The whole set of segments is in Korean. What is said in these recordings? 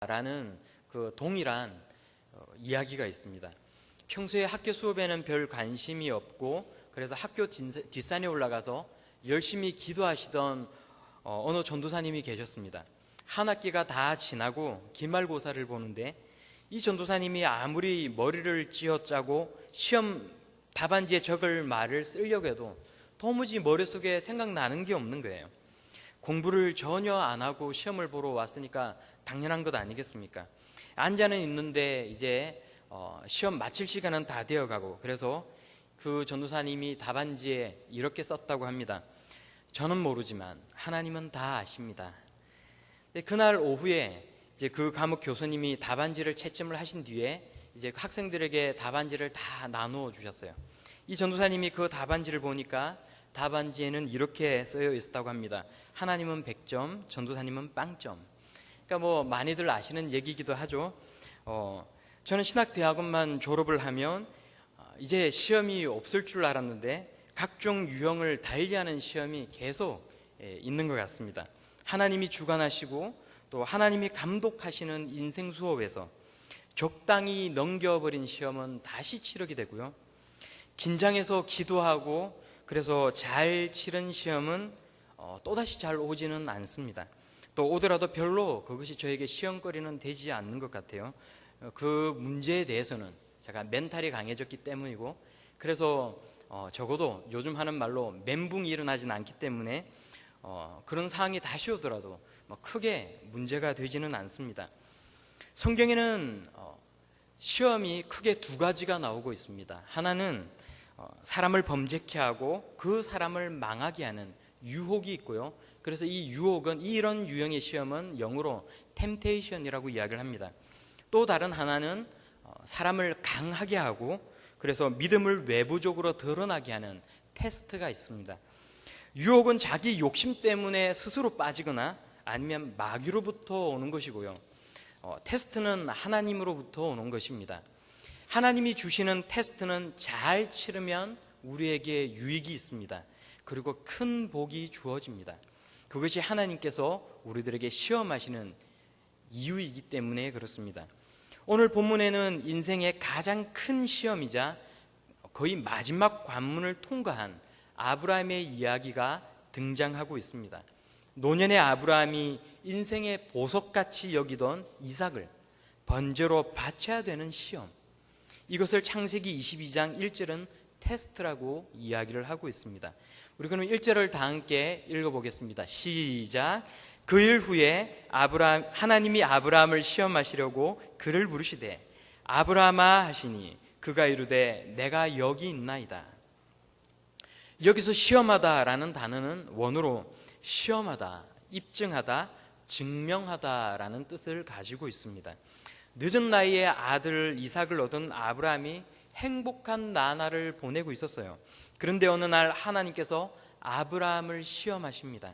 라는 그 동일한 이야기가 있습니다. 평소에 학교 수업에는 별 관심이 없고 그래서 학교 뒷산에 올라가서 열심히 기도하시던 어느 전도사님이 계셨습니다. 한 학기가 다 지나고 기말고사를 보는데 이 전도사님이 아무리 머리를 쥐어짜고 시험 답안지에 적을 말을 쓰려고 해도 도무지 머릿속에 생각나는 게 없는 거예요. 공부를 전혀 안 하고 시험을 보러 왔으니까 당연한 것 아니겠습니까? 앉아는 있는데 이제 시험 마칠 시간은 다 되어가고, 그래서 그 전도사님이 답안지에 이렇게 썼다고 합니다. 저는 모르지만 하나님은 다 아십니다. 근데 그날 오후에 이제 그 과목 교수님이 답안지를 채점을 하신 뒤에 이제 학생들에게 답안지를 다 나누어 주셨어요. 이 전도사님이 그 답안지를 보니까 답안지에는 이렇게 쓰여 있었다고 합니다. 하나님은 100점, 전도사님은 빵점. 그러니까 뭐 많이들 아시는 얘기이기도 하죠. 저는 신학대학원만 졸업을 하면 이제 시험이 없을 줄 알았는데 각종 유형을 달리하는 시험이 계속 있는 것 같습니다. 하나님이 주관하시고 또 하나님이 감독하시는 인생 수업에서 적당히 넘겨버린 시험은 다시 치르게 되고요. 긴장해서 기도하고 그래서 잘 치른 시험은 또다시 잘 오지는 않습니다. 또 오더라도 별로 그것이 저에게 시험거리는 되지 않는 것 같아요. 그 문제에 대해서는 제가 멘탈이 강해졌기 때문이고, 그래서 적어도 요즘 하는 말로 멘붕이 일어나지는 않기 때문에 그런 상황이 다시 오더라도 크게 문제가 되지는 않습니다. 성경에는 시험이 크게 두 가지가 나오고 있습니다. 하나는 사람을 범죄케 하고 그 사람을 망하게 하는 유혹이 있고요. 그래서 이 유혹은, 이런 유형의 시험은 영어로 템테이션이라고 이야기를 합니다. 또 다른 하나는 사람을 강하게 하고 그래서 믿음을 외부적으로 드러나게 하는 테스트가 있습니다. 유혹은 자기 욕심 때문에 스스로 빠지거나 아니면 마귀로부터 오는 것이고요. 테스트는 하나님으로부터 오는 것입니다. 하나님이 주시는 테스트는 잘 치르면 우리에게 유익이 있습니다. 그리고 큰 복이 주어집니다. 그것이 하나님께서 우리들에게 시험하시는 이유이기 때문에 그렇습니다. 오늘 본문에는 인생의 가장 큰 시험이자 거의 마지막 관문을 통과한 아브라함의 이야기가 등장하고 있습니다. 노년의 아브라함이 인생의 보석같이 여기던 이삭을 번제로 바쳐야 되는 시험, 이것을 창세기 22장 1절은 테스트라고 이야기를 하고 있습니다. 우리 그럼 1절을 다 함께 읽어보겠습니다. 시작. 그 일 후에 하나님이 아브라함을 시험하시려고 그를 부르시되 아브라함아 하시니 그가 이르되 내가 여기 있나이다. 여기서 시험하다라는 단어는 원어로 시험하다, 입증하다, 증명하다라는 뜻을 가지고 있습니다. 늦은 나이에 아들 이삭을 얻은 아브라함이 행복한 나날을 보내고 있었어요. 그런데 어느 날 하나님께서 아브라함을 시험하십니다.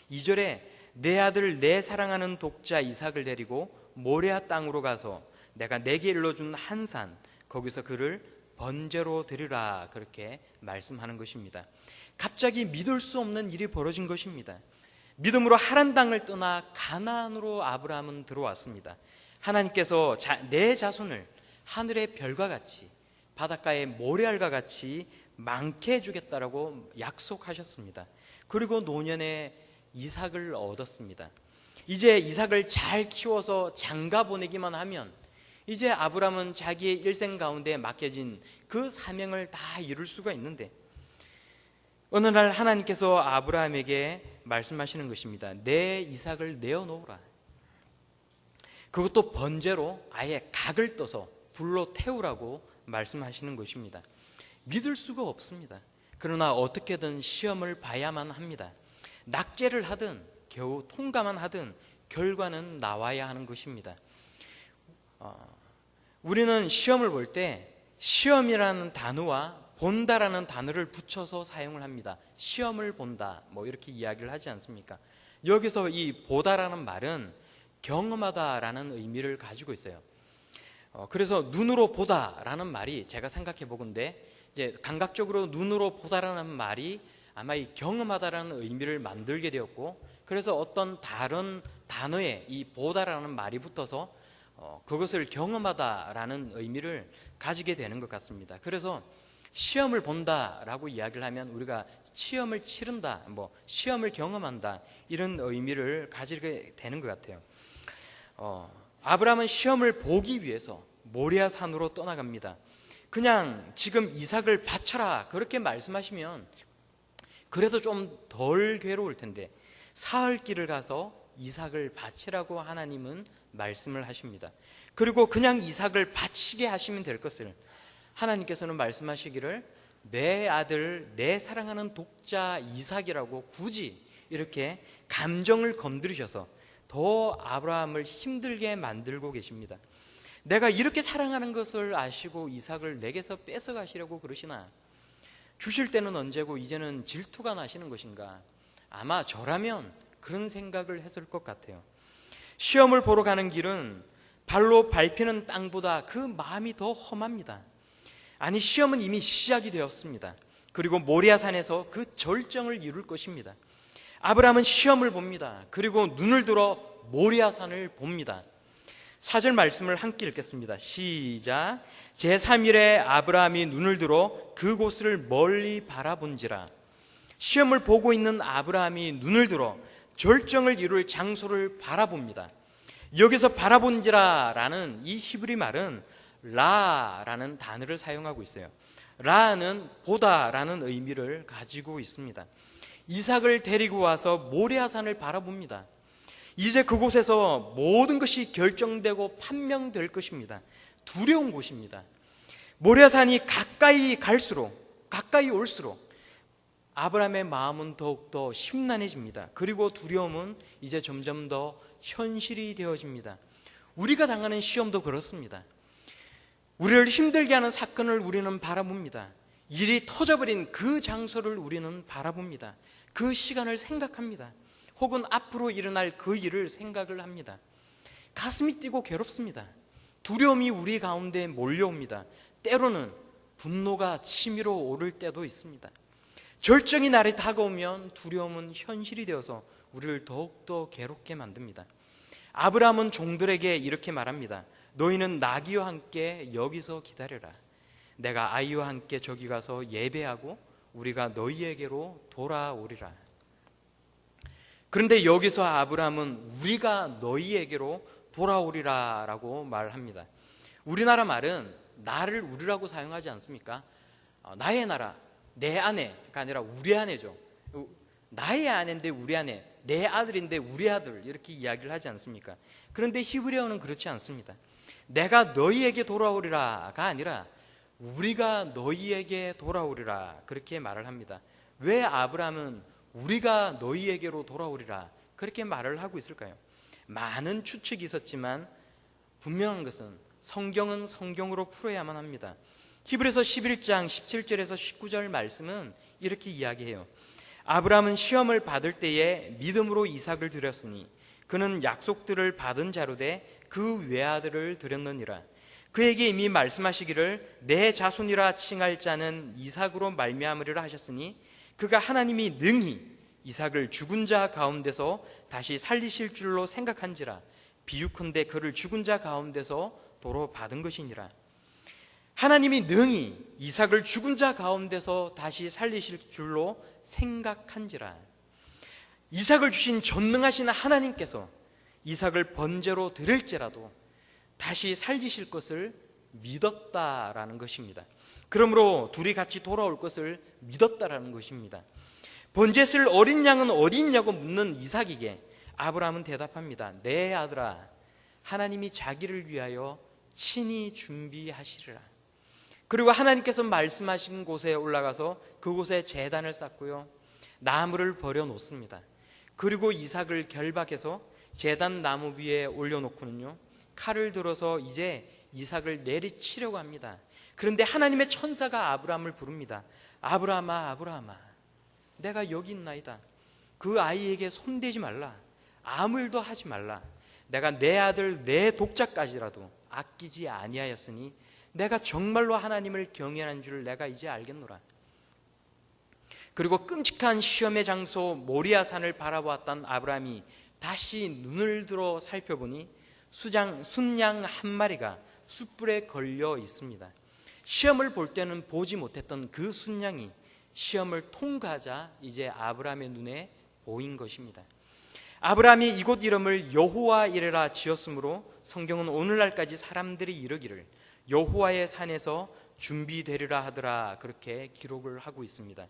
2절에 내 아들 내 사랑하는 독자 이삭을 데리고 모레아 땅으로 가서 내가 내게 일러준 한 산, 거기서 그를 번제로 드리라, 그렇게 말씀하는 것입니다. 갑자기 믿을 수 없는 일이 벌어진 것입니다. 믿음으로 하란 땅을 떠나 가나안으로 아브라함은 들어왔습니다. 하나님께서 내 자손을 하늘의 별과 같이 바닷가의 모래알과 같이 많게 해주겠다라고 약속하셨습니다. 그리고 노년에 이삭을 얻었습니다. 이제 이삭을 잘 키워서 장가 보내기만 하면 이제 아브라함은 자기의 일생 가운데 맡겨진 그 사명을 다 이룰 수가 있는데, 어느 날 하나님께서 아브라함에게 말씀하시는 것입니다. 내 이삭을 내어놓으라. 그것도 번제로 아예 각을 떠서 불로 태우라고 말씀하시는 것입니다. 믿을 수가 없습니다. 그러나 어떻게든 시험을 봐야만 합니다. 낙제를 하든 겨우 통과만 하든 결과는 나와야 하는 것입니다. 우리는 시험을 볼 때 시험이라는 단어와 본다라는 단어를 붙여서 사용을 합니다. 시험을 본다, 뭐 이렇게 이야기를 하지 않습니까? 여기서 이 보다라는 말은 경험하다라는 의미를 가지고 있어요. 그래서 눈으로 보다라는 말이 제가 생각해 보건데, 이제 감각적으로 눈으로 보다라는 말이 아마 이 경험하다라는 의미를 만들게 되었고, 그래서 어떤 다른 단어에 이 보다라는 말이 붙어서 그것을 경험하다라는 의미를 가지게 되는 것 같습니다. 그래서 시험을 본다라고 이야기를 하면 우리가 시험을 치른다, 시험을 경험한다, 이런 의미를 가지게 되는 것 같아요. 아브라함은 시험을 보기 위해서 모리아 산으로 떠나갑니다. 그냥 지금 이삭을 바쳐라 그렇게 말씀하시면 그래도 좀 덜 괴로울 텐데, 사흘 길을 가서 이삭을 바치라고 하나님은 말씀을 하십니다. 그리고 그냥 이삭을 바치게 하시면 될 것을 하나님께서는 말씀하시기를 내 아들, 내 사랑하는 독자 이삭이라고 굳이 이렇게 감정을 건드리셔서 더 아브라함을 힘들게 만들고 계십니다. 내가 이렇게 사랑하는 것을 아시고 이삭을 내게서 뺏어가시려고 그러시나? 주실 때는 언제고 이제는 질투가 나시는 것인가? 아마 저라면 그런 생각을 했을 것 같아요. 시험을 보러 가는 길은 발로 밟히는 땅보다 그 마음이 더 험합니다. 아니, 시험은 이미 시작이 되었습니다. 그리고 모리아산에서 그 절정을 이룰 것입니다. 아브라함은 시험을 봅니다. 그리고 눈을 들어 모리아산을 봅니다. 4절 말씀을 함께 읽겠습니다. 시작. 제3일에 아브라함이 눈을 들어 그곳을 멀리 바라본지라. 시험을 보고 있는 아브라함이 눈을 들어 절정을 이룰 장소를 바라봅니다. 여기서 바라본지라라는 이 히브리 말은 라라는 단어를 사용하고 있어요. 라는 보다라는 의미를 가지고 있습니다. 이삭을 데리고 와서 모리아산을 바라봅니다. 이제 그곳에서 모든 것이 결정되고 판명될 것입니다. 두려운 곳입니다. 모리아산이 가까이 갈수록, 가까이 올수록 아브라함의 마음은 더욱더 심란해집니다. 그리고 두려움은 이제 점점 더 현실이 되어집니다. 우리가 당하는 시험도 그렇습니다. 우리를 힘들게 하는 사건을 우리는 바라봅니다. 일이 터져버린 그 장소를 우리는 바라봅니다. 그 시간을 생각합니다. 혹은 앞으로 일어날 그 일을 생각을 합니다. 가슴이 뛰고 괴롭습니다. 두려움이 우리 가운데 몰려옵니다. 때로는 분노가 치밀어 오를 때도 있습니다. 절정이 날이 다가오면 두려움은 현실이 되어서 우리를 더욱더 괴롭게 만듭니다. 아브라함은 종들에게 이렇게 말합니다. 너희는 나귀와 함께 여기서 기다려라. 내가 아이와 함께 저기 가서 예배하고 우리가 너희에게로 돌아오리라. 그런데 여기서 아브라함은 우리가 너희에게로 돌아오리라 라고 말합니다. 우리나라 말은 나를 우리라고 사용하지 않습니까? 나의 나라, 내 아내가 아니라 우리 아내죠. 나의 아내인데 우리 아내, 내 아들인데 우리 아들, 이렇게 이야기를 하지 않습니까? 그런데 히브리어는 그렇지 않습니다. 내가 너희에게 돌아오리라가 아니라 우리가 너희에게 돌아오리라, 그렇게 말을 합니다. 왜 아브라함은 우리가 너희에게로 돌아오리라 그렇게 말을 하고 있을까요? 많은 추측이 있었지만 분명한 것은 성경은 성경으로 풀어야만 합니다. 히브리서 11장 17절에서 19절 말씀은 이렇게 이야기해요. 아브라함은 시험을 받을 때에 믿음으로 이삭을 드렸으니 그는 약속들을 받은 자로 돼 그 외아들을 드렸느니라. 그에게 이미 말씀하시기를 내 자손이라 칭할 자는 이삭으로 말미암으리라 하셨으니 그가 하나님이 능히 이삭을 죽은 자 가운데서 다시 살리실 줄로 생각한지라. 비유컨대 그를 죽은 자 가운데서 도로 받은 것이니라. 하나님이 능히 이삭을 죽은 자 가운데서 다시 살리실 줄로 생각한지라. 이삭을 주신 전능하신 하나님께서 이삭을 번제로 드릴지라도 다시 살리실 것을 믿었다라는 것입니다. 그러므로 둘이 같이 돌아올 것을 믿었다라는 것입니다. 번제 쓸 어린 양은 어디 있냐고 묻는 이삭에게 아브라함은 대답합니다. 내 아들아, 하나님이 자기를 위하여 친히 준비하시리라. 그리고 하나님께서 말씀하신 곳에 올라가서 그곳에 제단을 쌓고요, 나무를 버려 놓습니다. 그리고 이삭을 결박해서 제단 나무 위에 올려놓고는요, 칼을 들어서 이제 이삭을 내리치려고 합니다. 그런데 하나님의 천사가 아브라함을 부릅니다. 아브라함아, 아브라함아, 내가 여기 있나이다. 그 아이에게 손대지 말라. 아무 일도 하지 말라. 내가 내 아들 내 독자까지라도 아끼지 아니하였으니 내가 정말로 하나님을 경외하는 줄 내가 이제 알겠노라. 그리고 끔찍한 시험의 장소 모리아산을 바라보았던 아브라함이 다시 눈을 들어 살펴보니 순양 한 마리가 숯불에 걸려 있습니다. 시험을 볼 때는 보지 못했던 그 순양이 시험을 통과하자 이제 아브라함의 눈에 보인 것입니다. 아브라함이 이곳 이름을 여호와 이레라 지었으므로 성경은 오늘날까지 사람들이 이르기를 여호와의 산에서 준비되리라 하더라, 그렇게 기록을 하고 있습니다.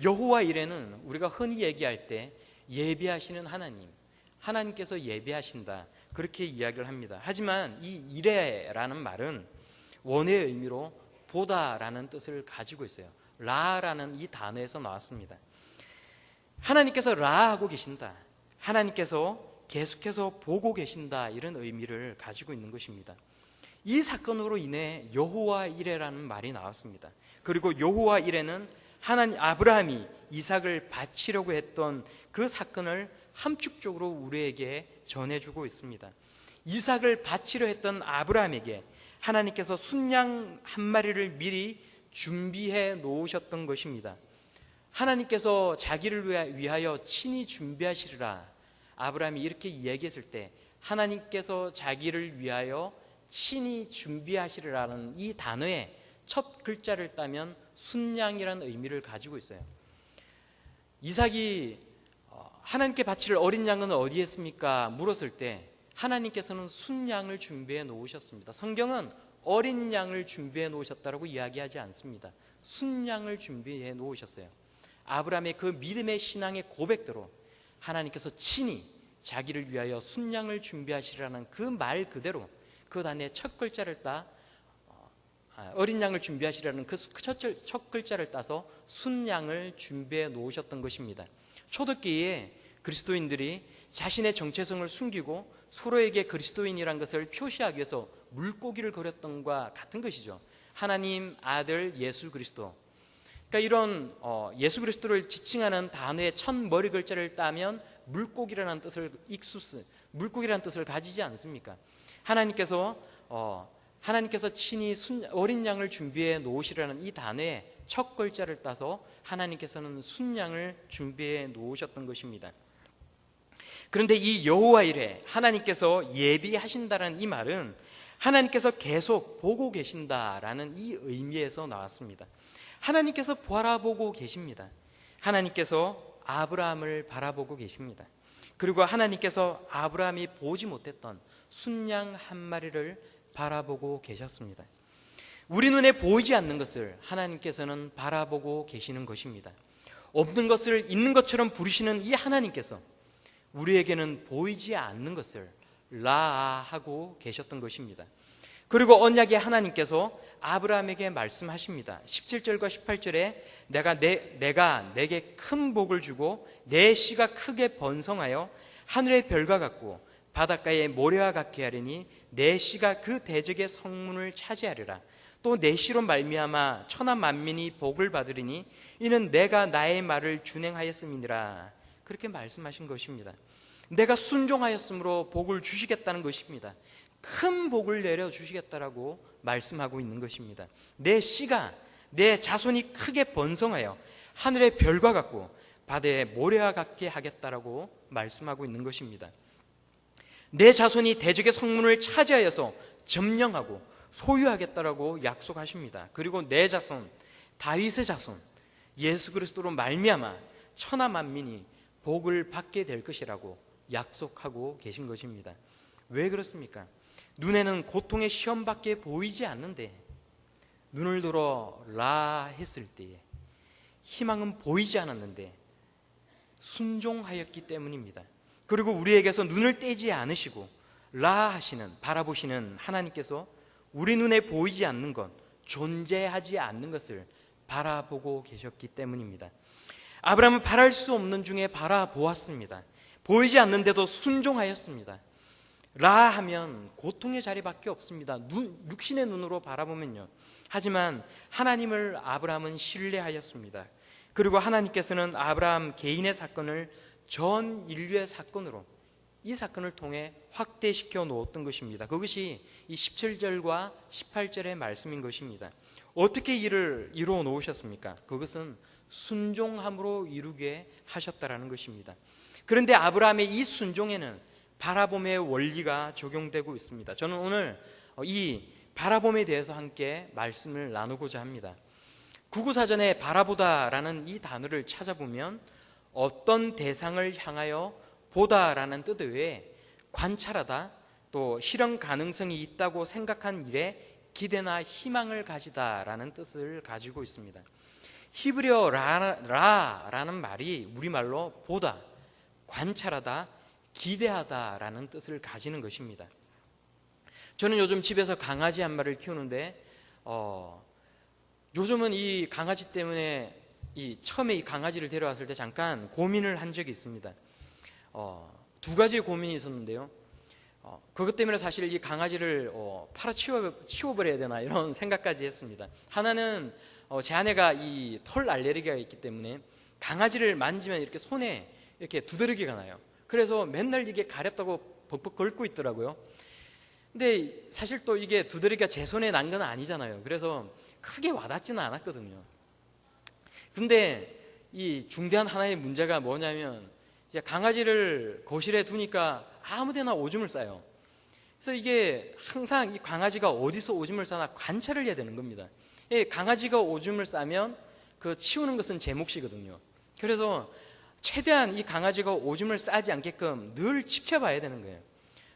여호와 이레는 우리가 흔히 얘기할 때 예배하시는 하나님, 하나님께서 예배하신다, 그렇게 이야기를 합니다. 하지만 이 이레라는 말은 원어의 의미로 보다라는 뜻을 가지고 있어요. 라라는 이 단어에서 나왔습니다. 하나님께서 라하고 계신다, 하나님께서 계속해서 보고 계신다, 이런 의미를 가지고 있는 것입니다. 이 사건으로 인해 여호와 이레라는 말이 나왔습니다. 그리고 여호와 이레는 아브라함이 이삭을 바치려고 했던 그 사건을 함축적으로 우리에게 전해주고 있습니다. 이삭을 바치려 했던 아브라함에게 하나님께서 순양 한 마리를 미리 준비해 놓으셨던 것입니다. 하나님께서 자기를 위하여 친히 준비하시리라, 아브라함이 이렇게 이야기했을 때 하나님께서 자기를 위하여 친히 준비하시리라는 이 단어의 첫 글자를 따면 순양이라는 의미를 가지고 있어요. 이삭이 하나님께 바칠 어린 양은 어디에 있습니까? 물었을 때 하나님께서는 순양을 준비해 놓으셨습니다. 성경은 어린 양을 준비해 놓으셨다고 이야기하지 않습니다. 순양을 준비해 놓으셨어요. 아브라함의 그 믿음의 신앙의 고백대로 하나님께서 친히 자기를 위하여 순양을 준비하시리라는 그 말 그대로 그 단의 첫 글자를 따 어린 양을 준비하시라는 그 첫 글자를 따서 순양을 준비해 놓으셨던 것입니다. 초대기에 그리스도인들이 자신의 정체성을 숨기고 서로에게 그리스도인이란 것을 표시하기 위해서 물고기를 거렸던 것과 같은 것이죠. 하나님 아들 예수 그리스도, 그러니까 이런 예수 그리스도를 지칭하는 단어의 첫 머리 글자를 따면 물고기라는 뜻을 물고기라는 뜻을 가지지 않습니까? 하나님께서 친히 어린 양을 준비해 놓으시라는 이 단어의 첫 글자를 따서 하나님께서는 순양을 준비해 놓으셨던 것입니다. 그런데 이 여호와 이레, 하나님께서 예비하신다는 이 말은 하나님께서 계속 보고 계신다라는 이 의미에서 나왔습니다. 하나님께서 바라보고 계십니다. 하나님께서 아브라함을 바라보고 계십니다. 그리고 하나님께서 아브라함이 보지 못했던 순양 한 마리를 바라보고 계셨습니다. 우리 눈에 보이지 않는 것을 하나님께서는 바라보고 계시는 것입니다. 없는 것을 있는 것처럼 부르시는 이 하나님께서 우리에게는 보이지 않는 것을 라하고 계셨던 것입니다. 그리고 언약의 하나님께서 아브라함에게 말씀하십니다. 17절과 18절에 내가 내게 큰 복을 주고 내 씨가 크게 번성하여 하늘의 별과 같고 바닷가의 모래와 같게 하리니 내 씨가 그 대적의 성문을 차지하리라. 또 내 씨로 말미암아 천하 만민이 복을 받으리니 이는 내가 나의 말을 준행하였음이니라. 그렇게 말씀하신 것입니다. 내가 순종하였으므로 복을 주시겠다는 것입니다. 큰 복을 내려주시겠다라고 말씀하고 있는 것입니다. 내 씨가, 내 자손이 크게 번성하여 하늘의 별과 같고 바다의 모래와 같게 하겠다라고 말씀하고 있는 것입니다. 내 자손이 대적의 성문을 차지하여서 점령하고 소유하겠다라고 약속하십니다. 그리고 내 자손, 다윗의 자손, 예수 그리스도로 말미암아 천하 만민이 복을 받게 될 것이라고 약속하고 계신 것입니다. 왜 그렇습니까? 눈에는 고통의 시험밖에 보이지 않는데 눈을 들어 라 했을 때에 희망은 보이지 않았는데 순종하였기 때문입니다. 그리고 우리에게서 눈을 떼지 않으시고 라 하시는, 바라보시는 하나님께서 우리 눈에 보이지 않는 것, 존재하지 않는 것을 바라보고 계셨기 때문입니다. 아브라함은 바랄 수 없는 중에 바라보았습니다. 보이지 않는데도 순종하였습니다. 라 하면 고통의 자리밖에 없습니다. 육신의 눈으로 바라보면요. 하지만 하나님을 아브라함은 신뢰하였습니다. 그리고 하나님께서는 아브라함 개인의 사건을 전 인류의 사건으로, 이 사건을 통해 확대시켜 놓았던 것입니다. 그것이 이 17절과 18절의 말씀인 것입니다. 어떻게 이를 이루어 놓으셨습니까? 그것은 순종함으로 이루게 하셨다라는 것입니다. 그런데 아브라함의 이 순종에는 바라봄의 원리가 적용되고 있습니다. 저는 오늘 이 바라봄에 대해서 함께 말씀을 나누고자 합니다. 구구사전에 바라보다라는 이 단어를 찾아보면 어떤 대상을 향하여 보다라는 뜻 외에 관찰하다, 또 실현 가능성이 있다고 생각한 일에 기대나 희망을 가지다라는 뜻을 가지고 있습니다. 히브리어 라라는 말이 우리말로 보다, 관찰하다, 기대하다라는 뜻을 가지는 것입니다. 저는 요즘 집에서 강아지 한 마리를 키우는데 요즘은 이 강아지 때문에 처음에 이 강아지를 데려왔을 때 잠깐 고민을 한 적이 있습니다. 두 가지의 고민이 있었는데요. 그것 때문에 사실 이 강아지를 팔아 치워버려야 되나 이런 생각까지 했습니다. 하나는 제 아내가 이 털 알레르기가 있기 때문에 강아지를 만지면 이렇게 손에 이렇게 두드러기가 나요. 그래서 맨날 이게 가렵다고 벅벅 긁고 있더라고요. 근데 사실 또 이게 두드러기가 제 손에 난 건 아니잖아요. 그래서 크게 와닿지는 않았거든요. 근데 이 중대한 하나의 문제가 뭐냐면 이제 강아지를 거실에 두니까 아무데나 오줌을 싸요. 그래서 이게 항상 이 강아지가 어디서 오줌을 싸나 관찰을 해야 되는 겁니다. 강아지가 오줌을 싸면 그 치우는 것은 제 몫이거든요. 그래서 최대한 이 강아지가 오줌을 싸지 않게끔 늘 지켜봐야 되는 거예요.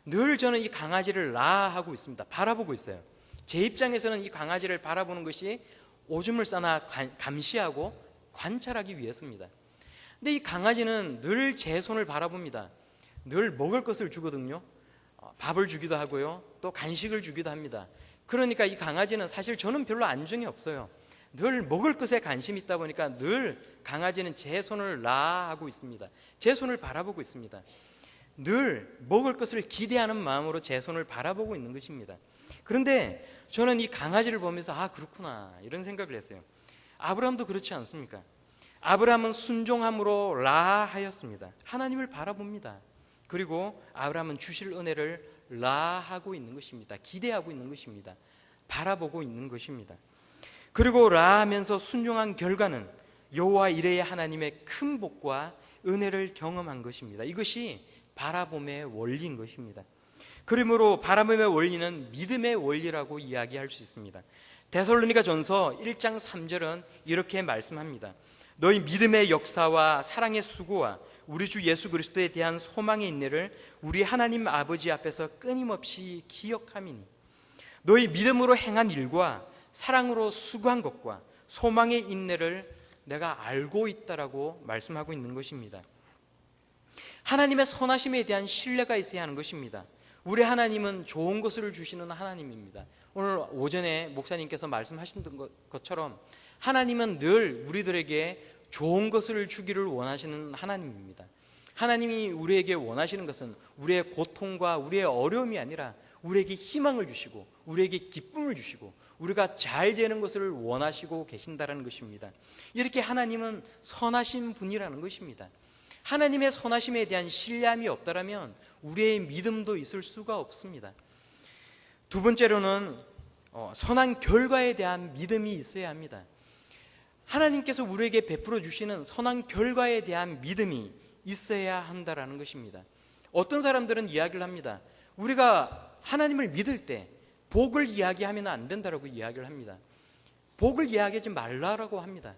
늘 저는 이 강아지를 하고 있습니다. 바라보고 있어요. 제 입장에서는 이 강아지를 바라보는 것이 오줌을 싸나 감시하고 관찰하기 위해서입니다. 근데 이 강아지는 늘 제 손을 바라봅니다. 늘 먹을 것을 주거든요. 밥을 주기도 하고요, 또 간식을 주기도 합니다. 그러니까 이 강아지는 사실 저는 별로 안정이 없어요. 늘 먹을 것에 관심이 있다 보니까 늘 강아지는 제 손을 하고 있습니다. 제 손을 바라보고 있습니다. 늘 먹을 것을 기대하는 마음으로 제 손을 바라보고 있는 것입니다. 그런데 저는 이 강아지를 보면서 그렇구나 이런 생각을 했어요. 아브라함도 그렇지 않습니까? 아브라함은 순종함으로 하였습니다. 하나님을 바라봅니다. 그리고 아브라함은 주실 은혜를 하고 있는 것입니다. 기대하고 있는 것입니다. 바라보고 있는 것입니다. 그리고 하면서 순종한 결과는 여호와 이레의 하나님의 큰 복과 은혜를 경험한 것입니다. 이것이 바라봄의 원리인 것입니다. 그러므로 바라봄의 원리는 믿음의 원리라고 이야기할 수 있습니다. 데살로니가 전서 1장 3절은 이렇게 말씀합니다. 너희 믿음의 역사와 사랑의 수고와 우리 주 예수 그리스도에 대한 소망의 인내를 우리 하나님 아버지 앞에서 끊임없이 기억함이니 너희 믿음으로 행한 일과 사랑으로 수고한 것과 소망의 인내를 내가 알고 있다라고 말씀하고 있는 것입니다. 하나님의 선하심에 대한 신뢰가 있어야 하는 것입니다. 우리 하나님은 좋은 것을 주시는 하나님입니다. 오늘 오전에 목사님께서 말씀하신 것처럼 하나님은 늘 우리들에게 좋은 것을 주기를 원하시는 하나님입니다. 하나님이 우리에게 원하시는 것은 우리의 고통과 우리의 어려움이 아니라 우리에게 희망을 주시고 우리에게 기쁨을 주시고 우리가 잘 되는 것을 원하시고 계신다는 것입니다. 이렇게 하나님은 선하신 분이라는 것입니다. 하나님의 선하심에 대한 신뢰함이 없다면 우리의 믿음도 있을 수가 없습니다. 두 번째로는 선한 결과에 대한 믿음이 있어야 합니다. 하나님께서 우리에게 베풀어 주시는 선한 결과에 대한 믿음이 있어야 한다라는 것입니다. 어떤 사람들은 이야기를 합니다. 우리가 하나님을 믿을 때 복을 이야기하면 안 된다라고 이야기를 합니다. 복을 이야기하지 말라라고 합니다.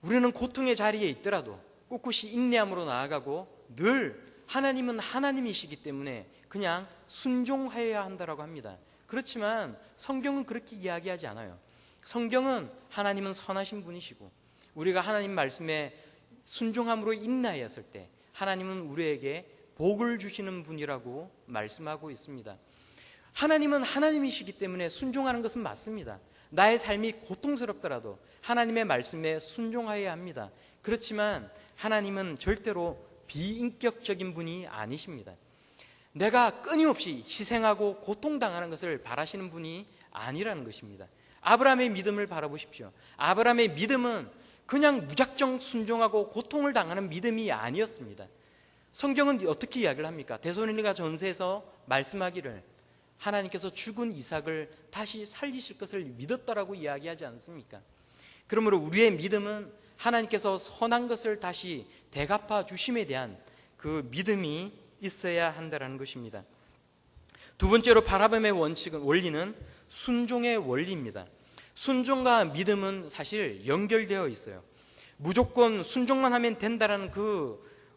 우리는 고통의 자리에 있더라도 꿋꿋이 인내함으로 나아가고 늘 하나님은 하나님이시기 때문에 그냥 순종해야 한다라고 합니다. 그렇지만 성경은 그렇게 이야기하지 않아요. 성경은 하나님은 선하신 분이시고 우리가 하나님 말씀에 순종함으로 인내하였을 때 하나님은 우리에게 복을 주시는 분이라고 말씀하고 있습니다. 하나님은 하나님이시기 때문에 순종하는 것은 맞습니다. 나의 삶이 고통스럽더라도 하나님의 말씀에 순종하여야 합니다. 그렇지만 하나님은 절대로 비인격적인 분이 아니십니다. 내가 끊임없이 희생하고 고통당하는 것을 바라시는 분이 아니라는 것입니다. 아브라함의 믿음을 바라보십시오. 아브라함의 믿음은 그냥 무작정 순종하고 고통을 당하는 믿음이 아니었습니다. 성경은 어떻게 이야기를 합니까? 데살로니가 전서에서 말씀하기를 하나님께서 죽은 이삭을 다시 살리실 것을 믿었다라고 이야기하지 않습니까? 그러므로 우리의 믿음은 하나님께서 선한 것을 다시 대갚아 주심에 대한 그 믿음이 있어야 한다는 것입니다. 두 번째로 바라봄의 원리는 순종의 원리입니다. 순종과 믿음은 사실 연결되어 있어요. 무조건 순종만 하면 된다라는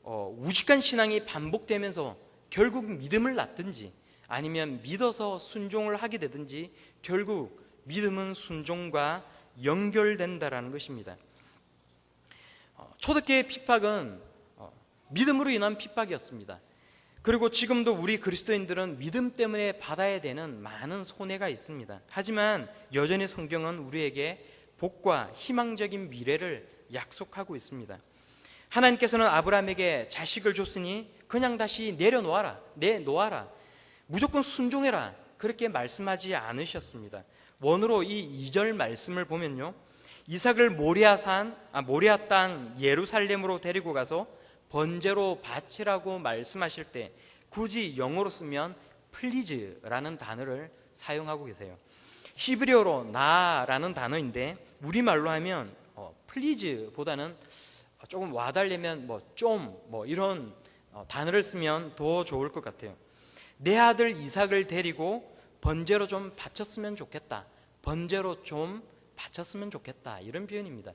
우직한 신앙이 반복되면서 결국 믿음을 낳든지 아니면 믿어서 순종을 하게 되든지 결국 믿음은 순종과 연결된다라는 것입니다. 초대교회의 핍박은 믿음으로 인한 핍박이었습니다. 그리고 지금도 우리 그리스도인들은 믿음 때문에 받아야 되는 많은 손해가 있습니다. 하지만 여전히 성경은 우리에게 복과 희망적인 미래를 약속하고 있습니다. 하나님께서는 아브라함에게 자식을 줬으니 그냥 다시 내놓아라, 무조건 순종해라, 그렇게 말씀하지 않으셨습니다. 원어로 이 2절 말씀을 보면요, 이삭을 모리아 땅 예루살렘으로 데리고 가서 번제로 바치라고 말씀하실 때 굳이 영어로 쓰면 please라는 단어를 사용하고 계세요. 히브리어로 나라는 단어인데 우리말로 하면 please보다는 조금 와달려면 이런 단어를 쓰면 더 좋을 것 같아요. 내 아들 이삭을 데리고 번제로 좀 바쳤으면 좋겠다, 번제로 좀 바쳤으면 좋겠다, 이런 표현입니다.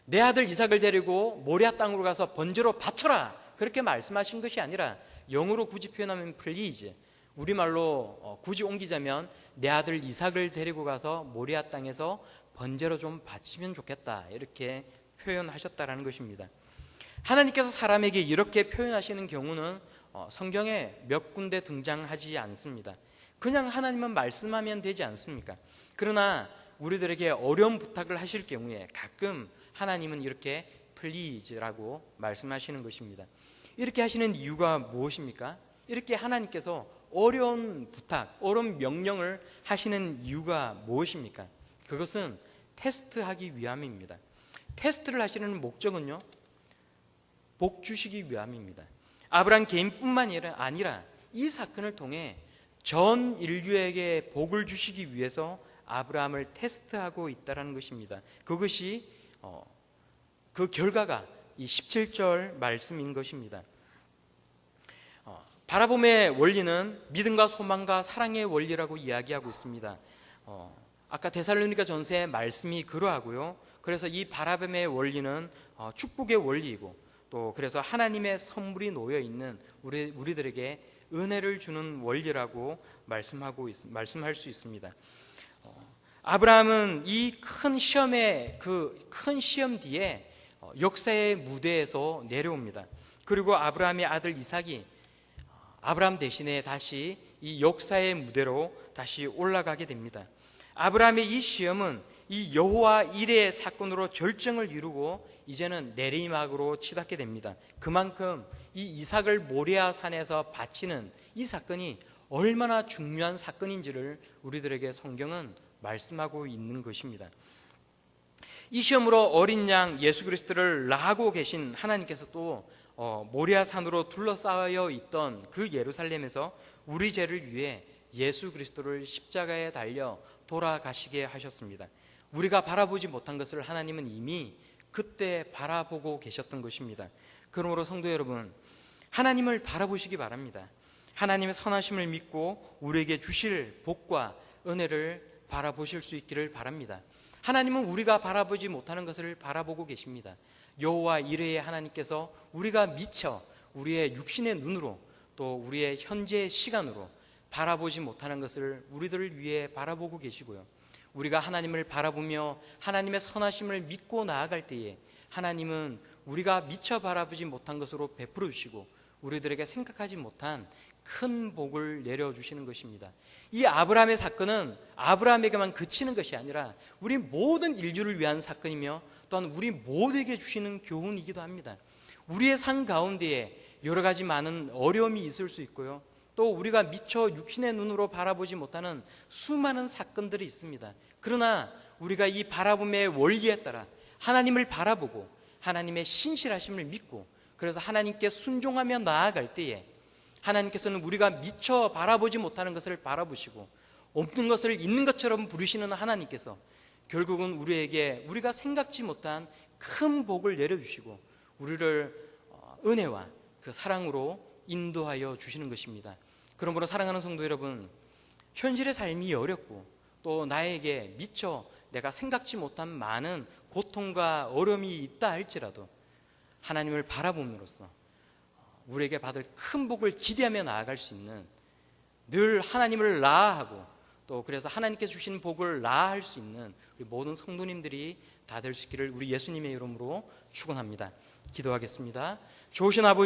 내 아들 이삭을 데리고 모리아 땅으로 가서 번제로 바쳐라, 그렇게 말씀하신 것이 아니라 영어로 굳이 표현하면 please, 우리말로 굳이 옮기자면 내 아들 이삭을 데리고 가서 모리아 땅에서 번제로 좀 바치면 좋겠다, 이렇게 표현하셨다라는 것입니다. 하나님께서 사람에게 이렇게 표현하시는 경우는 성경에 몇 군데 등장하지 않습니다. 그냥 하나님은 말씀하면 되지 않습니까? 그러나 우리들에게 어려운 부탁을 하실 경우에 가끔 하나님은 이렇게 please라고 말씀하시는 것입니다. 이렇게 하시는 이유가 무엇입니까? 이렇게 하나님께서 어려운 부탁, 어려운 명령을 하시는 이유가 무엇입니까? 그것은 테스트하기 위함입니다. 테스트를 하시는 목적은요, 복 주시기 위함입니다. 아브라함 개인뿐만 아니라 이 사건을 통해 전 인류에게 복을 주시기 위해서 아브라함을 테스트하고 있다는 것입니다. 그것이 그 결과가 이 17절 말씀인 것입니다. 바라봄의 원리는 믿음과 소망과 사랑의 원리라고 이야기하고 있습니다. 아까 데살로니가 전서의 말씀이 그러하고요. 그래서 이 바라봄의 원리는 축복의 원리이고, 또 그래서 하나님의 선물이 놓여 있는 우리들에게 은혜를 주는 원리라고 말씀할 수 있습니다. 아브라함은 이 큰 시험 뒤에 역사의 무대에서 내려옵니다. 그리고 아브라함의 아들 이삭이 아브라함 대신에 다시 이 역사의 무대로 다시 올라가게 됩니다. 아브라함의 이 시험은 이 여호와 이레의 사건으로 절정을 이루고 이제는 내리막으로 치닫게 됩니다. 그만큼 이 이삭을 모리아 산에서 바치는 이 사건이 얼마나 중요한 사건인지를 우리들에게 성경은 말씀하고 있는 것입니다. 이 시험으로 어린 양 예수 그리스도를 낳고 계신 하나님께서 또 모리아 산으로 둘러싸여 있던 그 예루살렘에서 우리 죄를 위해 예수 그리스도를 십자가에 달려 돌아가시게 하셨습니다. 우리가 바라보지 못한 것을 하나님은 이미 그때 바라보고 계셨던 것입니다. 그러므로 성도 여러분, 하나님을 바라보시기 바랍니다. 하나님의 선하심을 믿고 우리에게 주실 복과 은혜를 바라보실 수 있기를 바랍니다. 하나님은 우리가 바라보지 못하는 것을 바라보고 계십니다. 여호와 이레의 하나님께서 우리가 미처 우리의 육신의 눈으로 또 우리의 현재의 시간으로 바라보지 못하는 것을 우리들을 위해 바라보고 계시고요. 우리가 하나님을 바라보며 하나님의 선하심을 믿고 나아갈 때에 하나님은 우리가 미처 바라보지 못한 것으로 베풀어 주시고 우리들에게 생각하지 못한 큰 복을 내려주시는 것입니다. 이 아브라함의 사건은 아브라함에게만 그치는 것이 아니라 우리 모든 인류를 위한 사건이며 또한 우리 모두에게 주시는 교훈이기도 합니다. 우리의 삶 가운데에 여러 가지 많은 어려움이 있을 수 있고요, 또 우리가 미처 육신의 눈으로 바라보지 못하는 수많은 사건들이 있습니다. 그러나 우리가 이 바라봄의 원리에 따라 하나님을 바라보고 하나님의 신실하심을 믿고 그래서 하나님께 순종하며 나아갈 때에 하나님께서는 우리가 미처 바라보지 못하는 것을 바라보시고 없는 것을 있는 것처럼 부르시는 하나님께서 결국은 우리에게 우리가 생각지 못한 큰 복을 내려주시고 우리를 은혜와 그 사랑으로 인도하여 주시는 것입니다. 그러므로 사랑하는 성도 여러분, 현실의 삶이 어렵고 또 나에게 미처 내가 생각지 못한 많은 고통과 어려움이 있다 할지라도 하나님을 바라봄으로써 우리에게 받을 큰 복을 기대하며 나아갈 수 있는, 늘 하나님을 나아하고 또 그래서 하나님께서 주신 복을 나아할 수 있는 우리 모든 성도님들이 다 될 수 있기를 우리 예수님의 이름으로 축원합니다. 기도하겠습니다. 좋으신 아버지,